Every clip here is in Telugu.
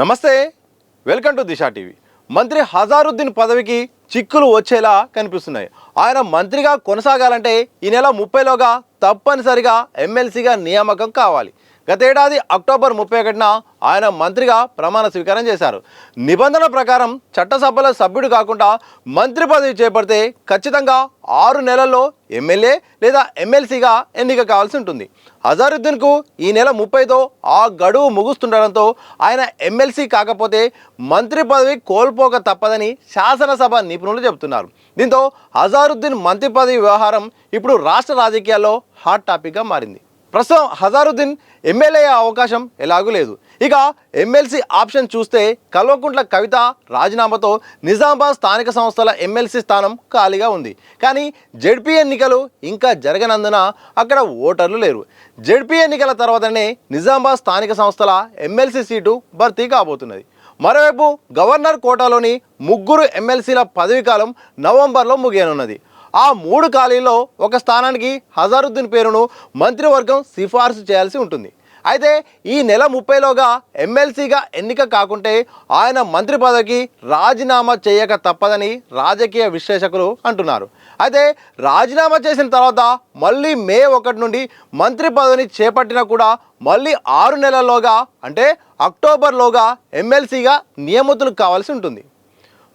నమస్తే, వెల్కమ్ టు దిశా టీవీ. మంత్రి హజారుద్దీన్ పదవికి చిక్కులు వచ్చేలా కనిపిస్తున్నాయి. ఆయన మంత్రిగా కొనసాగాలంటే ఈ నెల 30లోగా తప్పనిసరిగా ఎమ్మెల్సీగా నియామకం కావాలి. గతేడాది అక్టోబర్ 31న ఆయన మంత్రిగా ప్రమాణ స్వీకారం చేశారు. నిబంధన ప్రకారం చట్టసభల సభ్యుడు కాకుండా మంత్రి పదవి చేపడితే ఖచ్చితంగా 6 నెలల్లో ఎమ్మెల్యే లేదా ఎమ్మెల్సీగా ఎన్నిక కావాల్సి ఉంటుంది. హజారుద్దీన్కు ఈ నెల 30తో ఆ గడువు ముగుస్తుండడంతో ఆయన ఎమ్మెల్సీ కాకపోతే మంత్రి పదవి కోల్పోక తప్పదని శాసనసభ నిపుణులు చెబుతున్నారు. దీంతో హజారుద్దీన్ మంత్రి పదవి వ్యవహారం ఇప్పుడు రాష్ట్ర రాజకీయాల్లో హాట్ టాపిక్గా మారింది. ప్రస్తుతం హజారుద్దీన్ ఎమ్మెల్యే అవకాశం ఎలాగూ లేదు. ఇక ఎమ్మెల్సీ ఆప్షన్ చూస్తే కల్వకుంట్ల కవిత రాజీనామాతో నిజామాబాద్ స్థానిక సంస్థల ఎమ్మెల్సీ స్థానం ఖాళీగా ఉంది. కానీ జెడ్పీ ఎన్నికలు ఇంకా జరగనందున అక్కడ ఓటర్లు లేరు. జెడ్పీ ఎన్నికల తర్వాతనే నిజామాబాద్ స్థానిక సంస్థల ఎమ్మెల్సీ సీటు భర్తీ కాబోతున్నది. మరోవైపు గవర్నర్ కోటాలోని 3 ఎమ్మెల్సీల పదవీకాలం నవంబర్లో ముగియనున్నది. ఆ 3 ఖాళీల్లో ఒక స్థానానికి హజారుద్దీన్ పేరును మంత్రివర్గం సిఫార్సు చేయాల్సి ఉంటుంది. అయితే ఈ నెల 30లోగా ఎమ్మెల్సీగా ఎన్నిక కాకుంటే ఆయన మంత్రి పదవికి రాజీనామా చేయక తప్పదని రాజకీయ విశ్లేషకులు అంటున్నారు. అయితే రాజీనామా చేసిన తర్వాత మళ్ళీ మే 1 నుండి మంత్రి పదవిని చేపట్టినా కూడా మళ్ళీ 6 నెలల్లోగా అంటే అక్టోబర్లోగా ఎమ్మెల్సీగా నియమితులు కావాల్సి ఉంటుంది.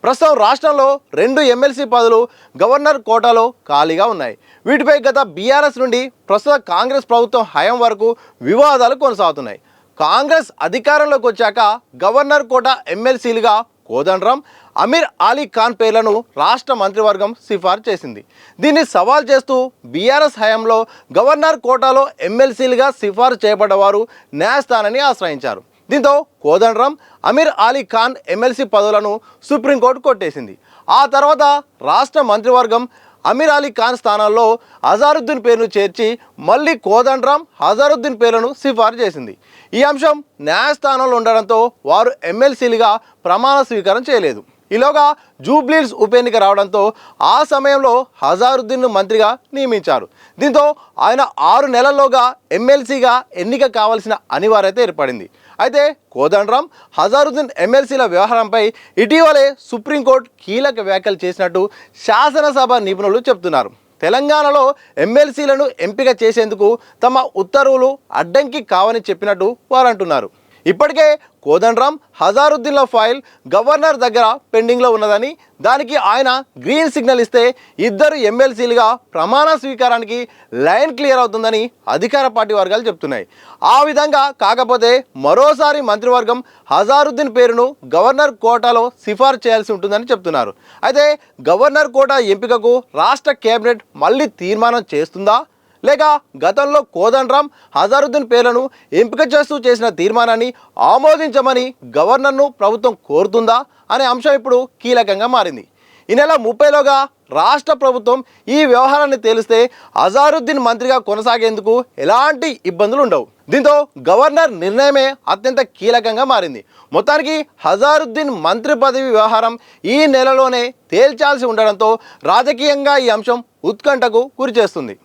ప్రస్తుతం రాష్ట్రంలో 2 ఎమ్మెల్సీ పదవులు గవర్నర్ కోటాలో ఖాళీగా ఉన్నాయి. వీటిపై గత బీఆర్ఎస్ నుండి ప్రస్తుత కాంగ్రెస్ ప్రభుత్వం హయాం వరకు వివాదాలు కొనసాగుతున్నాయి. కాంగ్రెస్ అధికారంలోకి వచ్చాక గవర్నర్ కోటా ఎమ్మెల్సీలుగా కోదండరాం, అమీర్ అలీ ఖాన్ పేర్లను రాష్ట్ర మంత్రివర్గం సిఫార్సు చేసింది. దీన్ని సవాల్ చేస్తూ బీఆర్ఎస్ హయాంలో గవర్నర్ కోటాలో ఎమ్మెల్సీలుగా సిఫార్సు చేయబడ్డవారు న్యాయస్థానాన్ని ఆశ్రయించారు. దీంతో కోదండరాం, అమీర్ అలీ ఖాన్ ఎమ్మెల్సీ పదవులను సుప్రీంకోర్టు కొట్టేసింది. ఆ తర్వాత రాష్ట్ర మంత్రివర్గం అమీర్ అలీ ఖాన్ స్థానాల్లో హజారుద్దీన్ పేరును చేర్చి మళ్ళీ కోదండరాం, హజారుద్దీన్ పేర్లను సిఫార్సు చేసింది. ఈ అంశం న్యాయస్థానంలో ఉండడంతో వారు ఎమ్మెల్సీలుగా ప్రమాణ స్వీకారం చేయలేదు. ఈలోగా జూబ్లీహిల్స్ ఉప ఎన్నిక రావడంతో ఆ సమయంలో హజారుద్దీన్ను మంత్రిగా నియమించారు. దీంతో ఆయన 6 నెలల్లోగా ఎమ్మెల్సీగా ఎన్నిక కావాల్సిన అనివార్యత ఏర్పడింది. అయితే కోదండరాం, హజారుద్దీన్ ఎమ్మెల్సీల వ్యవహారంపై ఇటీవలే సుప్రీంకోర్టు కీలక వ్యాఖ్యలు చేసినట్టు శాసనసభ నిపుణులు చెబుతున్నారు. తెలంగాణలో ఎమ్మెల్సీలను ఎంపిక చేసేందుకు తమ ఉత్తర్వులు అడ్డంకి కావని చెప్పినట్టు వారు అంటున్నారు. ఇప్పటికే కోదండరాం, హజారుద్దీన్ల ఫైల్ గవర్నర్ దగ్గర పెండింగ్లో ఉన్నదని, దానికి ఆయన గ్రీన్ సిగ్నల్ ఇస్తే 2 ఎమ్మెల్సీలుగా ప్రమాణ స్వీకారానికి లైన్ క్లియర్ అవుతుందని అధికార పార్టీ వర్గాలు చెప్తున్నాయి. ఆ విధంగా కాకపోతే మరోసారి మంత్రివర్గం హజారుద్దీన్ పేరును గవర్నర్ కోటాలో సిఫార్సు చేయాల్సి ఉంటుందని చెప్తున్నారు. అయితే గవర్నర్ కోటా ఎంపికకు రాష్ట్ర కేబినెట్ మళ్ళీ తీర్మానం చేస్తుందా, లేక గతంలో కోదండరాం, హజారుద్దీన్ పేర్లను ఎంపిక చేస్తూ చేసిన తీర్మానాన్ని ఆమోదించమని గవర్నర్ను ప్రభుత్వం కోరుతుందా అనే అంశం ఇప్పుడు కీలకంగా మారింది. ఈ నెల 30లోగా రాష్ట్ర ప్రభుత్వం ఈ వ్యవహారాన్ని తేలిస్తే హజారుద్దీన్ మంత్రిగా కొనసాగేందుకు ఎలాంటి ఇబ్బందులు ఉండవు. దీంతో గవర్నర్ నిర్ణయమే అత్యంత కీలకంగా మారింది. మొత్తానికి హజారుద్దీన్ మంత్రి పదవి వ్యవహారం ఈ నెలలోనే తేల్చాల్సి ఉండడంతో రాజకీయంగా ఈ అంశం ఉత్కంఠకు గురిచేస్తుంది.